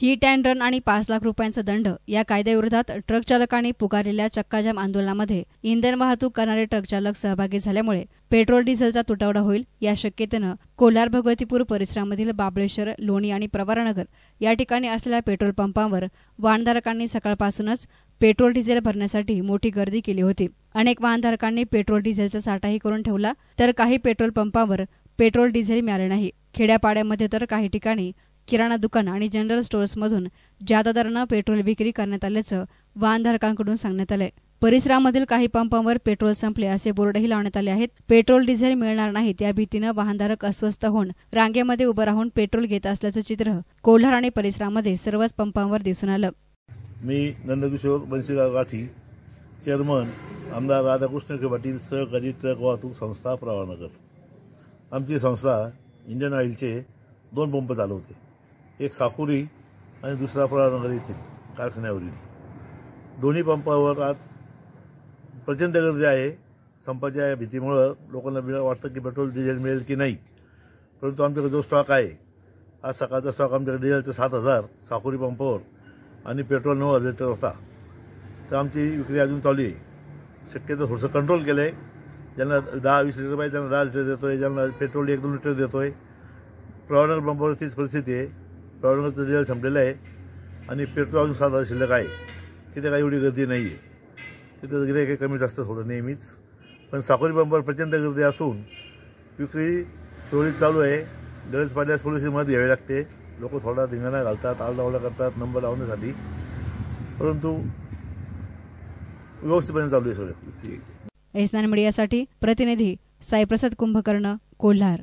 Hit and run आणि 5 लाख रुपयांचा दंड या कायद्याविरोधात ट्रक चालकांनी पुकारलेल्या चक्काजाम आंदोलनामध्ये इंधन वाहतूक करणारे ट्रक चालक सहभागी झाल्यामुळे पेट्रोल डिझेलचा तुटवडा होईल या शक्यतेनं कोल्हार भगवतीपूर परिसरामधील बाबळेश्वर, लोणी आणि प्रवरानगर या ठिकाणी असलेल्या पेट्रोल पंपांवर वाहनधारकांनी सकाळपासूनच पेट्रोल डिझेल भरण्यासाठी मोठी गर्दी केली होती। अनेक वाहनधारकांनी पेट्रोल डिझेलचा साठाही करून ठेवला, तर काही पेट्रोल पंपावर पेट्रोल डिझेल मिळाले नाही। खेड्यापाड्यामध्ये तर काही ठिकाणी किराणा दुकान आणि जनरल स्टोअर्समधून जादा दरानं पेट्रोल विक्री करण्यात आल्याचं वाहनधारकांकडून सांगण्यात आलंय। परिसरामधील काही पंपांवर पेट्रोल संपले असे बोर्डही लावण्यात आले आहेत। पेट्रोल डिझेल मिळणार नाही त्या भीतीनं वाहनधारक अस्वस्थ होऊन रांगेमध्ये उभं राहून पेट्रोल घेत असल्याचं चित्र कोल्हार आणि परिसरामध्ये सर्वच पंपांवर दिसून आलं। मी नंदकिशोर बंशीराव गाठी, चेअरमन आमदार राधाकृष्ण पाटील सहकारी ट्रक वाहतूक संस्था प्रवरानगर। आमची संस्था इंडियन ऑइलचे 2 पंप चालवते, एक साकुरी आणि दुसरा प्रवरानगर येथील कारखान्यावरील। दोन्ही पंपावर आज प्रचंड गर्दी आहे। संपाच्या भीतीमुळे लोकांना वाटतं की पेट्रोल डिझेल मिळेल की नाही, परंतु आमच्याकडे जो स्टॉक आहे, आज सकाळचा स्टॉक आमच्याकडे डिझेलचा 7,000 साकुरी पंपावर आणि पेट्रोल 9,000 लिटर होता। तर आमची विक्री अजून चालू आहे। शक्यतो थोडंसं कंट्रोल केलं आहे। ज्यांना 10-20 लिटर पाहिजे त्यांना 10 लिटर देतोय, ज्यांना पेट्रोल 1-2 लिटर देतोय। प्रवरानगर पंपावर तीच परिस्थिती आहे। प्रवरानगरचं डिझेल संपलेलं आहे आणि पेट्रोल अजून 7,000 शिल्लक आहे। तिथे काही एवढी गर्दी नाही आहे, तिथं गिऱ्हाईक कमीच असतं थोडं नेहमीच, पण साकुरी पंपावर प्रचंड गर्दी असून विक्री सुरळीत चालू आहे। गरज पडल्यास पोलिस मदत घ्यावी लागते। लोक थोडा धिंगाणा घालतात, आरडाओरडा करतात नंबर लावण्यासाठी, परंतु व्यवस्थितपणे चालू आहे सगळं। एसनान मीडियासाठी प्रतिनिधी साईप्रसाद कुंभकर्ण, कोल्हार।